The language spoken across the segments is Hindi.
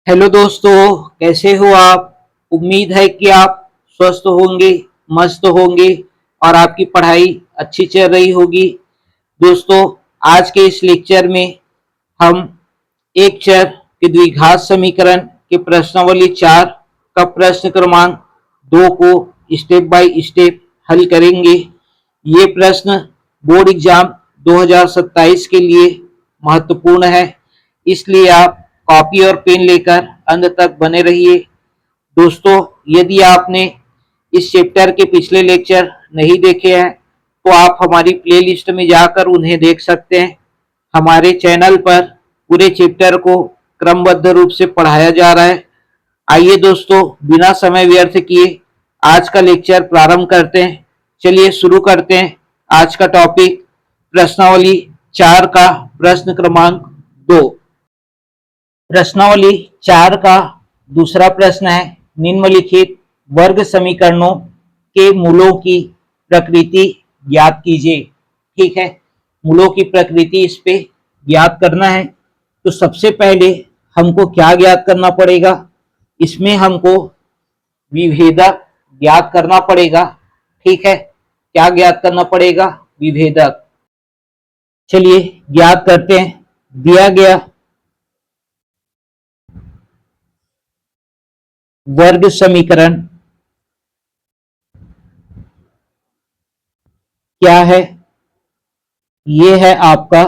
हेलो दोस्तों, कैसे हो आप। उम्मीद है कि आप स्वस्थ होंगे, मस्त होंगे और आपकी पढ़ाई अच्छी चल रही होगी। दोस्तों, आज के इस लेक्चर में हम एक चर के द्विघात समीकरण के प्रश्नावली 4 का प्रश्न क्रमांक 2 को स्टेप बाय स्टेप हल करेंगे। ये प्रश्न बोर्ड एग्जाम 2027 के लिए महत्वपूर्ण है, इसलिए आप कॉपी और पेन लेकर अंत तक बने रहिए। दोस्तों, यदि आपने इस चैप्टर के पिछले लेक्चर नहीं देखे हैं तो आप हमारी प्लेलिस्ट में जाकर उन्हें देख सकते हैं। हमारे चैनल पर पूरे चैप्टर को क्रमबद्ध रूप से पढ़ाया जा रहा है। आइए दोस्तों, बिना समय व्यर्थ किए आज का लेक्चर प्रारंभ करते हैं। चलिए शुरू करते हैं। आज का टॉपिक प्रश्नावली 4 का प्रश्न क्रमांक 2। प्रश्नावली 4 का दूसरा प्रश्न है, निम्नलिखित वर्ग समीकरणों के मूलों की प्रकृति ज्ञात कीजिए। ठीक है, मूलों की प्रकृति इस पे ज्ञात करना है। तो सबसे पहले हमको क्या ज्ञात करना पड़ेगा, इसमें हमको विभेदक ज्ञात करना पड़ेगा। ठीक है, क्या ज्ञात करना पड़ेगा, विभेदक। चलिए ज्ञात करते हैं। दिया गया वर्ग समीकरण क्या है, ये है आपका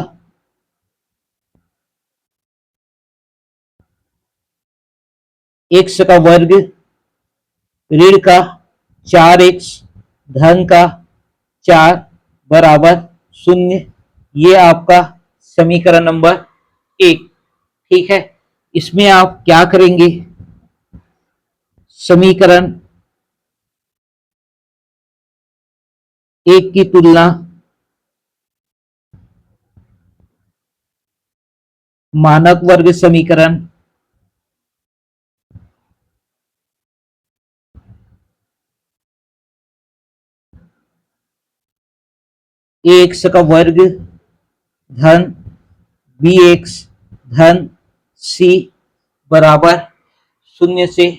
x का वर्ग ऋण का 4x धन का 4 बराबर 0। ये आपका समीकरण नंबर 1। ठीक है, इसमें आप क्या करेंगे, समीकरण 1 की तुलना मानक वर्ग समीकरण एक्स का वर्ग धन बी एक्स धन सी बराबर 0 से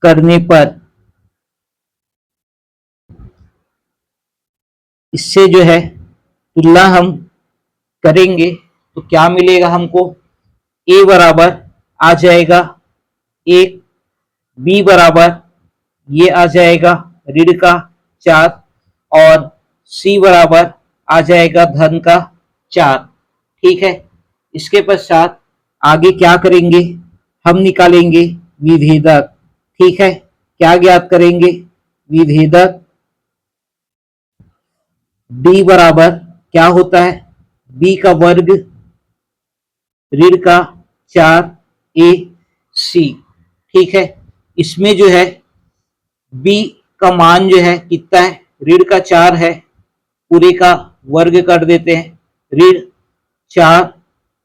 करने पर इससे जो है तुलना हम करेंगे तो क्या मिलेगा हमको, ए बराबर आ जाएगा 1, बी बराबर ये आ जाएगा ऋण का 4 और सी बराबर आ जाएगा धन का 4। ठीक है, इसके पश्चात आगे क्या करेंगे, हम निकालेंगे विभेदक। ठीक है, क्या ज्ञात करेंगे, विभेदक। डी बराबर क्या होता है, बी का वर्ग ऋण का 4 ए सी। ठीक है, इसमें जो है बी का मान जो है कितना है, ऋण का 4 है, पूरे का वर्ग कर देते हैं, ऋण 4।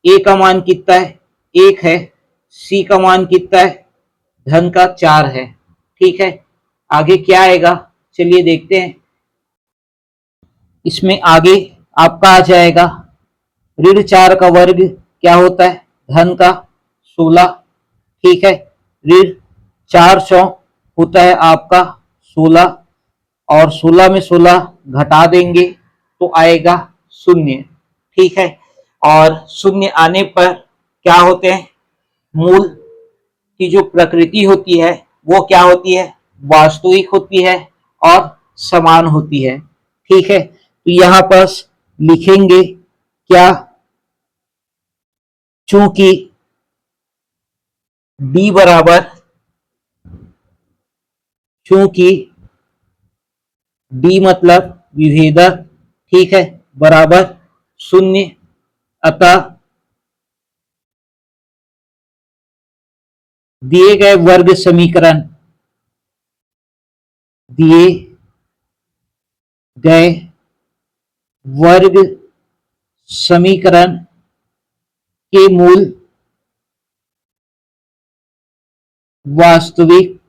ए का मान कितना है, 1 है। सी का मान कितना है, धन का 4 है। ठीक है, आगे क्या आएगा, चलिए देखते हैं। इसमें आगे आपका आ जाएगा ऋण 4 का वर्ग क्या होता है, धन का 16। ठीक है, ऋण 400 होता है आपका 16 और 16 में 16 घटा देंगे तो आएगा 0। ठीक है, और 0 आने पर क्या होते हैं, मूल की जो प्रकृति होती है वो क्या होती है, वास्तविक होती है और समान होती है। ठीक है, तो यहां पर लिखेंगे क्या, चूंकि डी बराबर, चूंकि डी मतलब विभेदक। ठीक है, बराबर 0, अतः दिए गए वर्ग समीकरण, दिए गए वर्ग समीकरण के मूल वास्तविक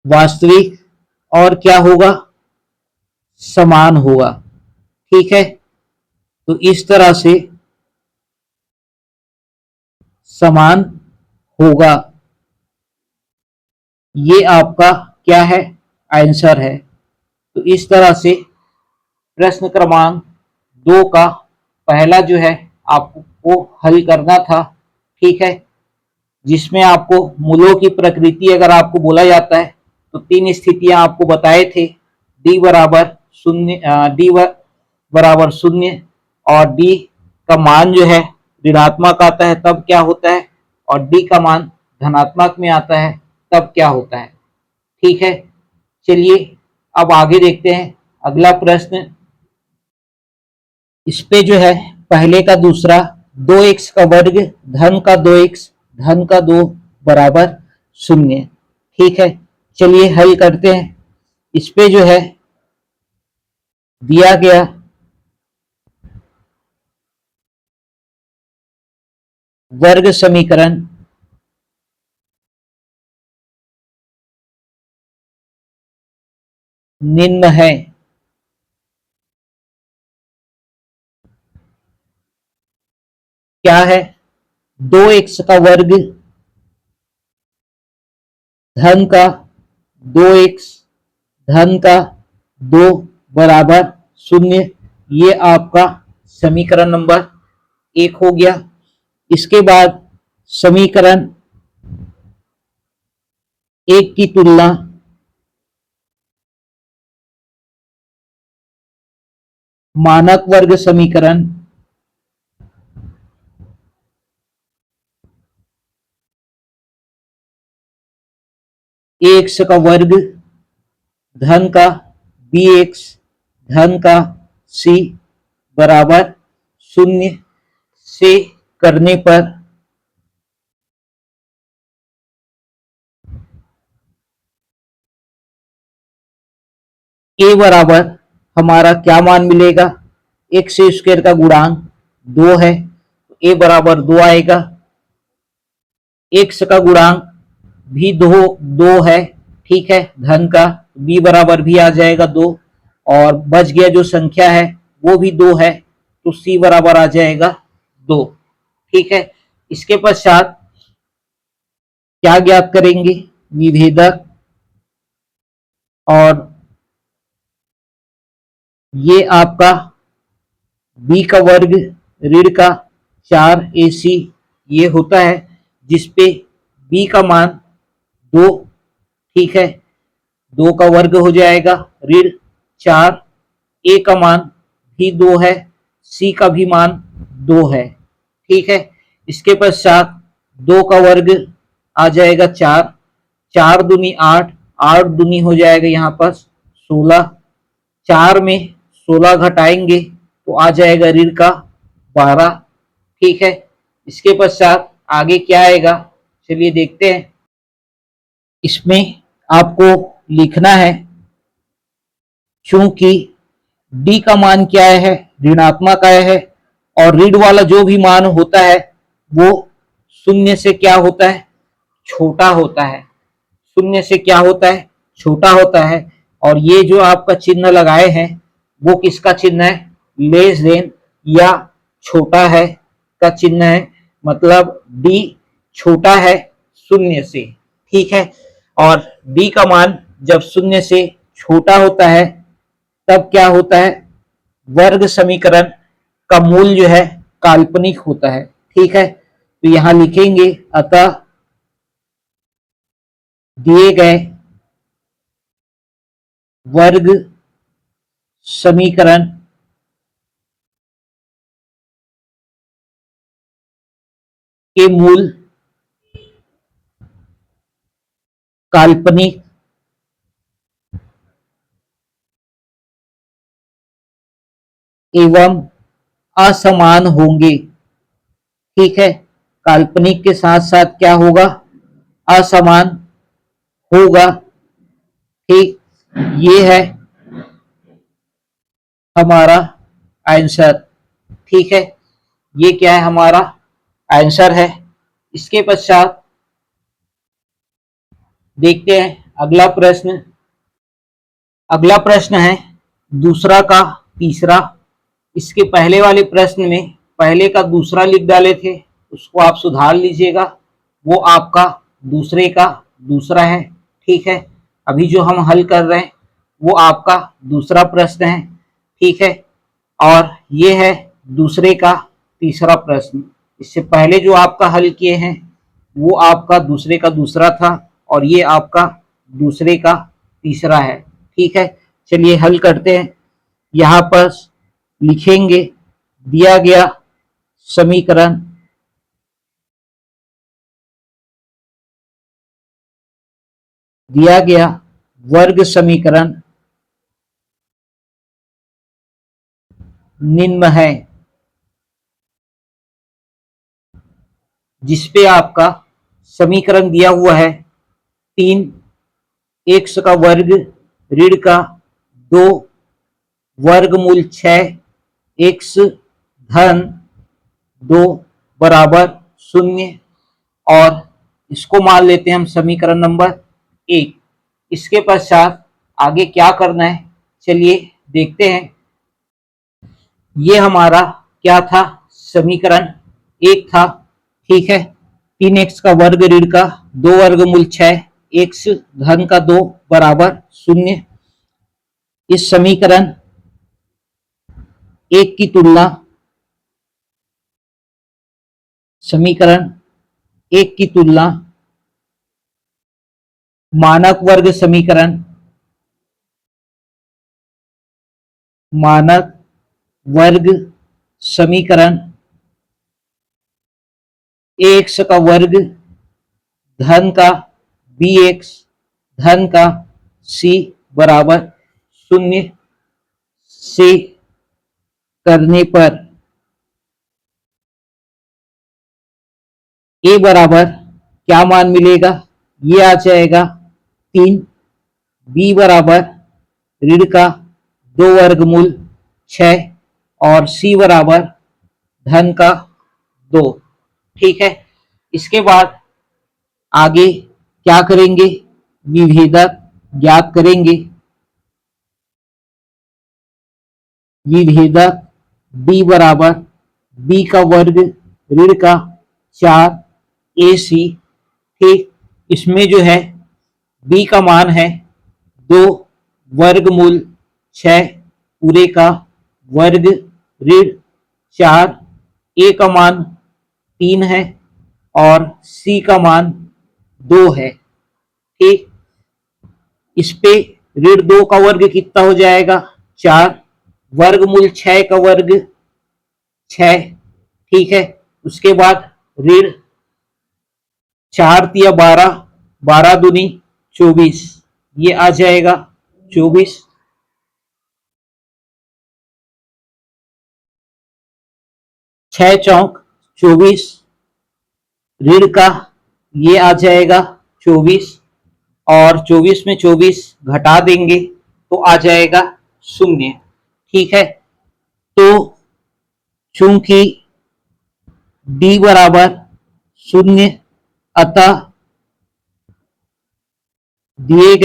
वास्तविक और क्या होगा, समान होगा। ठीक है, तो इस तरह से समान होगा। ये आपका क्या है, आंसर है। तो इस तरह से प्रश्न क्रमांक 2 का पहला जो है आपको हल करना था, ठीक है, जिसमें आपको मूलों की प्रकृति अगर आपको बोला जाता है तो 3 स्थितियां आपको बताए थे। डी बराबर शून्य, डी बराबर शून्य, और डी का मान जो है ऋणात्मक आता है तब क्या होता है, और डी का मान धनात्मक में आता है तब क्या होता है, ठीक है। चलिए अब आगे देखते हैं अगला प्रश्न। इस पे जो है पहले का दूसरा, 2x का वर्ग धन का 2x धन का 2 बराबर शून्य, ठीक है। चलिए हल करते हैं। इस पे जो है दिया गया वर्ग समीकरण निम्न है। क्या है, 2x का वर्ग धन का 2x धन का 2 बराबर शून्य। ये आपका समीकरण नंबर 1 हो गया। इसके बाद समीकरण 1 की तुलना मानक वर्ग समीकरण एक्स का वर्ग धन का बी एक्स धन का सी बराबर शून्य से करने पर ए बराबर हमारा क्या मान मिलेगा, एक्स स्क्वायर का गुणांक 2 है, ए बराबर 2 आएगा। एक्स का गुणांक भी दो है, ठीक है, धन का, बी बराबर भी आ जाएगा 2, और बच गया जो संख्या है वो भी 2 है, तो सी बराबर आ जाएगा 2, ठीक है। इसके पश्चात क्या ज्ञात करेंगे, विभेदक, और ये आपका बी का वर्ग ऋण का 4ac ये होता है, जिसपे बी का मान 2, ठीक है, 2 का वर्ग हो जाएगा ऋण 4, ए का मान भी 2 है, सी का भी मान 2 है, ठीक है। इसके पश्चात 2 का वर्ग आ जाएगा 4, 4 दूनी 8, 8 दूनी हो जाएगा यहाँ पर 16, 4 में 16 घटाएंगे तो आ जाएगा ऋण का 12, ठीक है। इसके पश्चात आगे क्या आएगा, चलिए देखते हैं। इसमें आपको लिखना है, चूंकि डी का मान क्या है, ऋणात्मक आया है, और ऋण वाला जो भी मान होता है वो शून्य से क्या होता है, छोटा होता है, शून्य से क्या होता है, छोटा होता है। और ये जो आपका चिन्ह लगाए हैं वो किसका चिन्ह है, लेस देन या छोटा है का चिन्ह है, मतलब डी छोटा है शून्य से, ठीक है। और डी का मान जब शून्य से छोटा होता है तब क्या होता है, वर्ग समीकरण का मूल जो है काल्पनिक होता है, ठीक है। तो यहां लिखेंगे, अतः दिए गए वर्ग समीकरण के मूल काल्पनिक एवं असमान होंगे, ठीक है। काल्पनिक के साथ साथ क्या होगा, असमान होगा, ठीक। ये है हमारा आंसर, ठीक है, ये क्या है, हमारा आंसर है। इसके पश्चात देखते हैं अगला प्रश्न। अगला प्रश्न है दूसरा का तीसरा, इसके पहले वाले प्रश्न में पहले का दूसरा लिख डाले थे, उसको आप सुधार लीजिएगा। वो आपका दूसरे का दूसरा है, ठीक है। अभी जो हम हल कर रहे हैं वो आपका दूसरा प्रश्न है, ठीक है। और ये है दूसरे का तीसरा प्रश्न। इससे पहले जो आपका हल किए हैं वो आपका दूसरे का दूसरा था और ये आपका दूसरे का तीसरा है, ठीक है। चलिए हल करते हैं। यहाँ पर लिखेंगे दिया गया समीकरण दिया गया वर्ग समीकरण निम्न है, जिसपे आपका समीकरण दिया हुआ है 3x का वर्ग ऋण का 2 वर्गमूल 6x धन 2 बराबर 0। और इसको मान लेते हैं हम समीकरण नंबर 1। इसके पश्चात आगे क्या करना है चलिए देखते हैं। ये हमारा क्या था, समीकरण 1 था, ठीक है। 3x का वर्ग ऋण का 2 वर्गमूल 6 x धन का 2 बराबर 0। इस समीकरण 1 की तुलना समीकरण 1 की तुलना मानक वर्ग समीकरण ax का वर्ग धन का bx धन का c बराबर 0 से करने पर a बराबर क्या मान मिलेगा, ये आ जाएगा 3, b बराबर ऋण का 2 वर्गमूल 6 और c बराबर धन का 2, ठीक है। इसके बाद आगे क्या करेंगे, विभेदक ज्ञात करेंगे। विभेदक b बराबर b का वर्ग ऋण का 4ac, ठीक। इसमें जो है b का मान है 2 वर्गमूल 6 पूरे का वर्ग ऋण 4, a का मान 3 है और c का मान 2 है, ठीक। इस पे ऋण 2 का वर्ग कितना हो जाएगा, 4 वर्गमूल 6 का वर्ग 6, ठीक है। उसके बाद ऋण 4 तिया 12, 12 दूनी 24, ये आ जाएगा 24। 6 चौक 24, ऋण का ये आ जाएगा 24 और 24 में 24 घटा देंगे तो आ जाएगा 0, ठीक है। तो चूंकि d बराबर 0, अतः दिए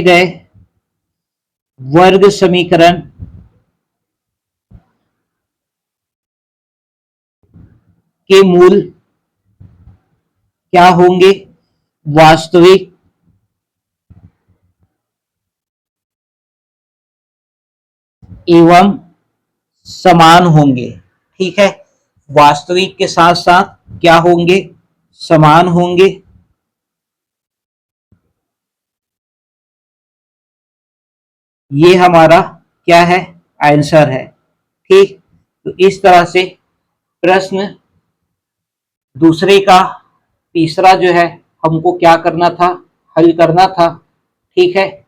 गए वर्ग समीकरण के मूल क्या होंगे, वास्तविक एवं समान होंगे, ठीक है। वास्तविक के साथ साथ क्या होंगे, समान होंगे। ये हमारा क्या है, आंसर है, ठीक। तो इस तरह से प्रश्न दूसरे का तीसरा जो है हमको क्या करना था, हल करना था, ठीक है।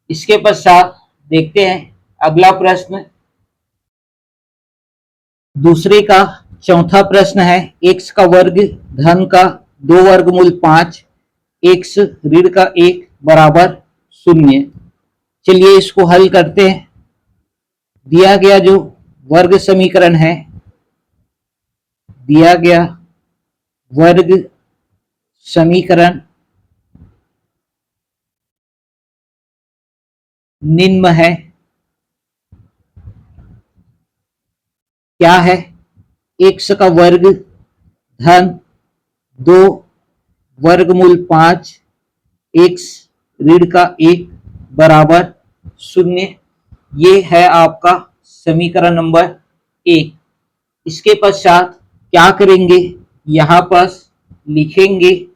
इसके पश्चात देखते हैं अगला प्रश्न। दूसरे का चौथा प्रश्न है x का वर्ग धन का 2 वर्गमूल 5 x ऋण का 1 बराबर 0। चलिए इसको हल करते हैं। दिया गया जो वर्ग समीकरण है, दिया गया वर्ग समीकरण निम्न है। क्या है? एक्स का वर्ग धन 2 वर्गमूल 5 एक्स ऋण का 1 बराबर 0। ये है आपका समीकरण नंबर 1। इसके पश्चात क्या करेंगे? यहां पर लिखेंगे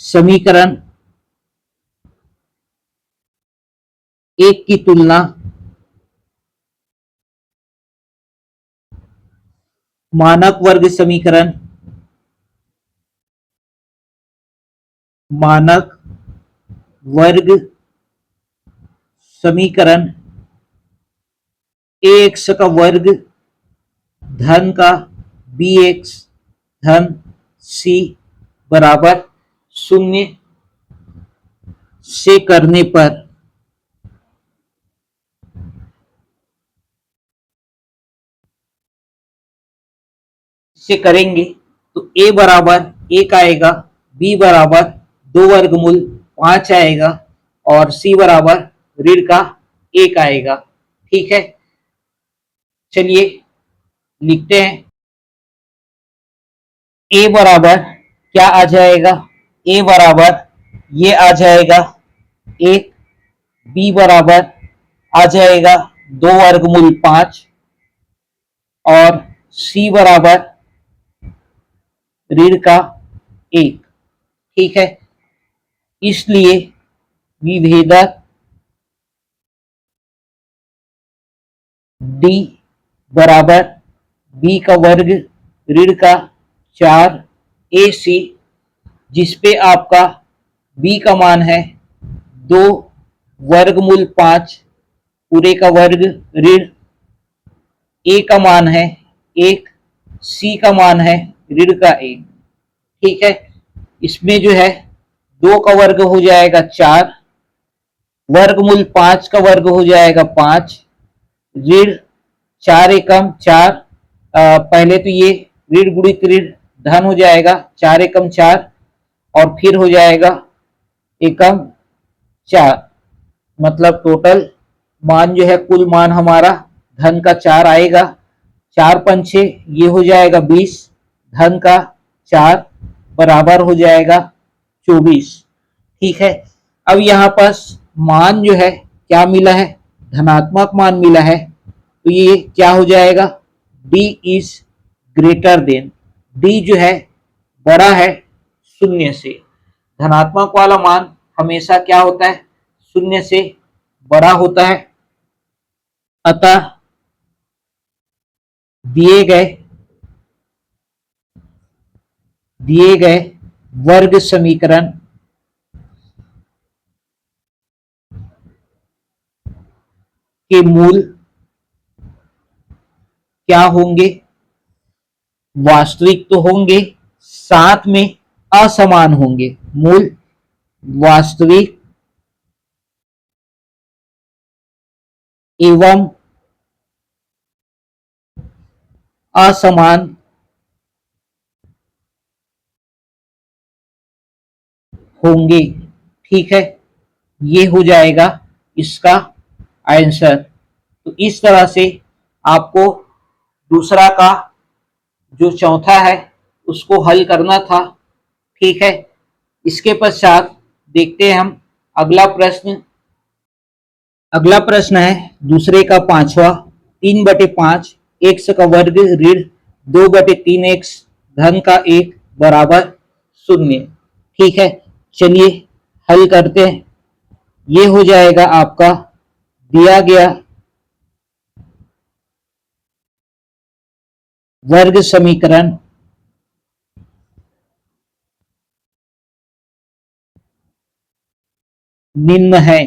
समीकरण 1 की तुलना मानक वर्ग समीकरण, मानक वर्ग समीकरण एक्स का वर्ग धन का बी एक्स धन सी बराबर 0 से करने पर से करेंगे तो a बराबर 1 आएगा, b बराबर 2 वर्गमूल 5 आएगा और c बराबर ऋण का 1 आएगा। ठीक है, चलिए लिखते हैं। a बराबर क्या आ जाएगा? a बराबर ये आ जाएगा 1, b बराबर आ जाएगा 2 वर्गमूल 5 और c बराबर ऋण का 1। ठीक है, इसलिए विभेदक d बराबर b का वर्ग ऋण का 4 ac, जिसपे आपका b का मान है 2 वर्गमूल 5 पूरे का वर्ग ऋण a का मान है 1, c का मान है ऋण का 1। ठीक है, इसमें जो है 2 का वर्ग हो जाएगा 4, वर्गमूल 5 का वर्ग हो जाएगा 5, ऋण 4 एकम 4, पहले तो ये ऋण गुणित ऋण धन हो जाएगा 4 एकम 4 और फिर हो जाएगा एकम 4, मतलब टोटल मान जो है कुल मान हमारा धन का 4 आएगा। 4 पंचे ये हो जाएगा 20, धन का 4 बराबर हो जाएगा 24। ठीक है, अब यहाँ पर मान जो है क्या मिला है? धनात्मक मान मिला है, तो ये क्या हो जाएगा? d is greater than, d जो है बड़ा है 0 से। धनात्मक वाला मान हमेशा क्या होता है? 0 से बड़ा होता है। अतः दिए गए दिए गए वर्ग समीकरण के मूल क्या होंगे? वास्तविक तो होंगे, साथ में असमान होंगे। मूल वास्तविक एवं असमान होंगे। ठीक है, ये हो जाएगा इसका आंसर। तो इस तरह से आपको दूसरा का जो चौथा है उसको हल करना था। ठीक है, इसके पश्चात देखते हैं हम अगला प्रश्न। अगला प्रश्न है दूसरे का पांचवा, 3/5 एक्स का वर्ग ऋण 2/3 एक्स धन का 1 बराबर 0। ठीक है, चलिए हल करते हैं। ये हो जाएगा आपका दिया गया वर्ग समीकरण निम्न है।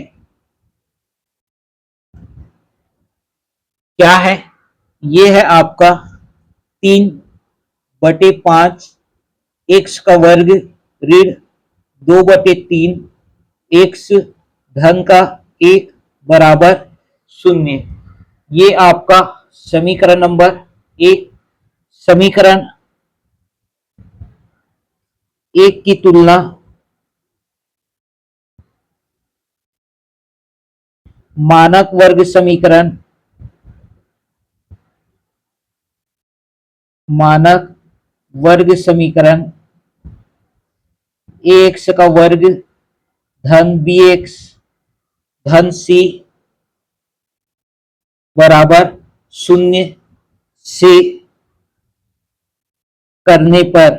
क्या है? ये है आपका 3/5 एक्स का वर्ग ऋण 2/3 एक्स धन का 1 बराबर 0। ये आपका समीकरण नंबर 1। समीकरण 1 की तुलना मानक वर्ग समीकरण, मानक वर्ग समीकरण ax का वर्ग धन bx धन c बराबर 0 से करने पर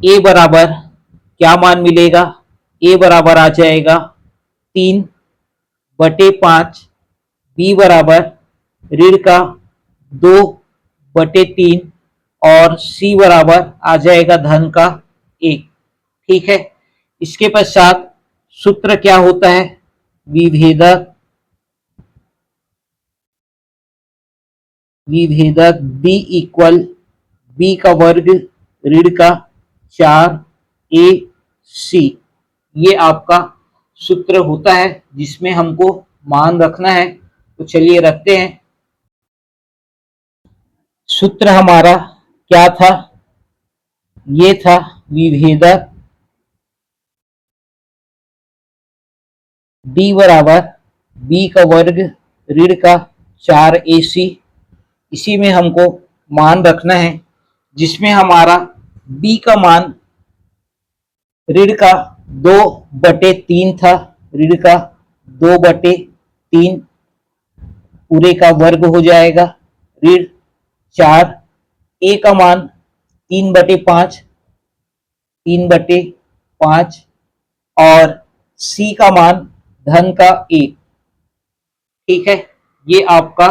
a बराबर क्या मान मिलेगा? a बराबर आ जाएगा 3/5, b बराबर ऋण का 2/3 और c बराबर आ जाएगा धन का 1। ठीक है, इसके पश्चात सूत्र क्या होता है? विभेदक b इक्वल b का वर्ग ऋण का 4ac, ये आपका सूत्र होता है जिसमें हमको मान रखना है। तो चलिए रखते हैं। सूत्र हमारा क्या था? ये था विभेदक d बराबर b का वर्ग ऋण का 4ac, इसी में हमको मान रखना है जिसमें हमारा b का मान ऋण का 2/3 था। ऋण का 2/3 पूरे का वर्ग हो जाएगा ऋण 4, a का मान 3/5, 3/5 और c का मान धन का 1। ठीक है, ये आपका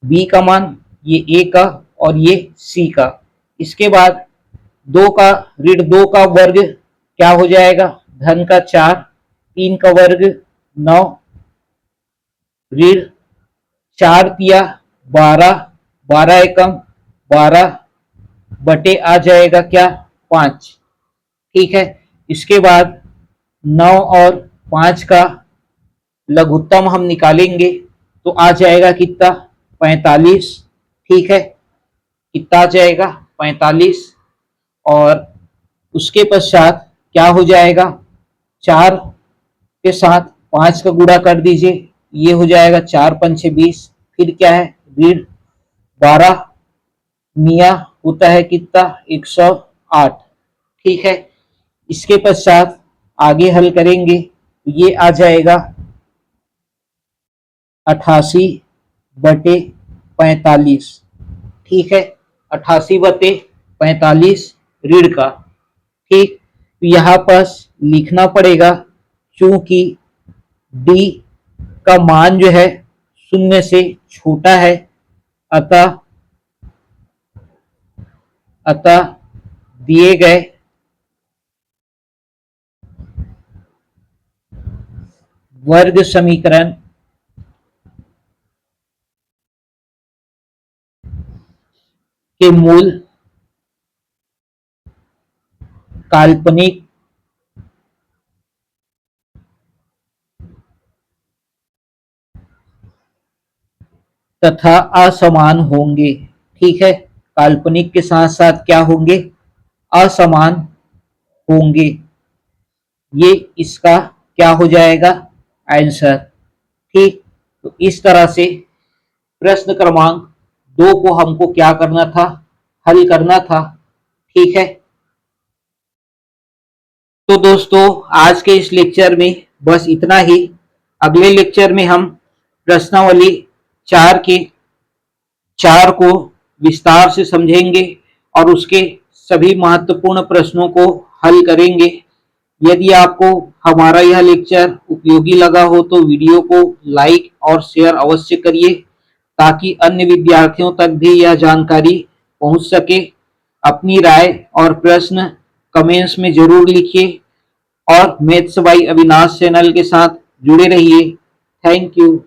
b का मान, ये a का और ये c का। इसके बाद 2 का ऋण 2 का वर्ग क्या हो जाएगा? धन का 4, 3 का वर्ग 9, ऋण 4 तिया 12, 12 एकम 12 बटे आ जाएगा क्या? 5। ठीक है, इसके बाद 9 और 5 का लघुत्तम हम निकालेंगे तो आ जाएगा कितना? 45। ठीक है, कितना आ जाएगा? 45। और उसके पश्चात क्या हो जाएगा? 4 के साथ 5 का गुणा कर दीजिए, ये हो जाएगा 4 पंचे 20। फिर क्या है? ऋण 12 निया होता है कितना? 108। ठीक है, इसके पश्चात आगे हल करेंगे तो ये आ जाएगा 88/45। ठीक है, 88/45 ऋण का। ठीक, तो यहाँ पर लिखना पड़ेगा क्योंकि d का मान जो है 0 से छोटा है, अतः दिए गए वर्ग समीकरण के मूल काल्पनिक तथा असमान होंगे। ठीक है, काल्पनिक के साथ साथ क्या होंगे? असमान होंगे। ये इसका क्या हो जाएगा? आंसर। ठीक, तो इस तरह से प्रश्न क्रमांक 2 को हमको क्या करना था? हल करना था। ठीक है, तो दोस्तों आज के इस लेक्चर में बस इतना ही। अगले लेक्चर में हम प्रश्नावली 4 के 4 को विस्तार से समझेंगे और उसके सभी महत्वपूर्ण प्रश्नों को हल करेंगे। यदि आपको हमारा यह लेक्चर उपयोगी लगा हो तो वीडियो को लाइक और शेयर अवश्य करिए ताकि अन्य विद्यार्थियों तक भी यह जानकारी पहुंच सके। अपनी राय और प्रश्न कमेंट्स में जरूर लिखिए और मैथ्स बाय अविनाश चैनल के साथ जुड़े रहिए। Thank you.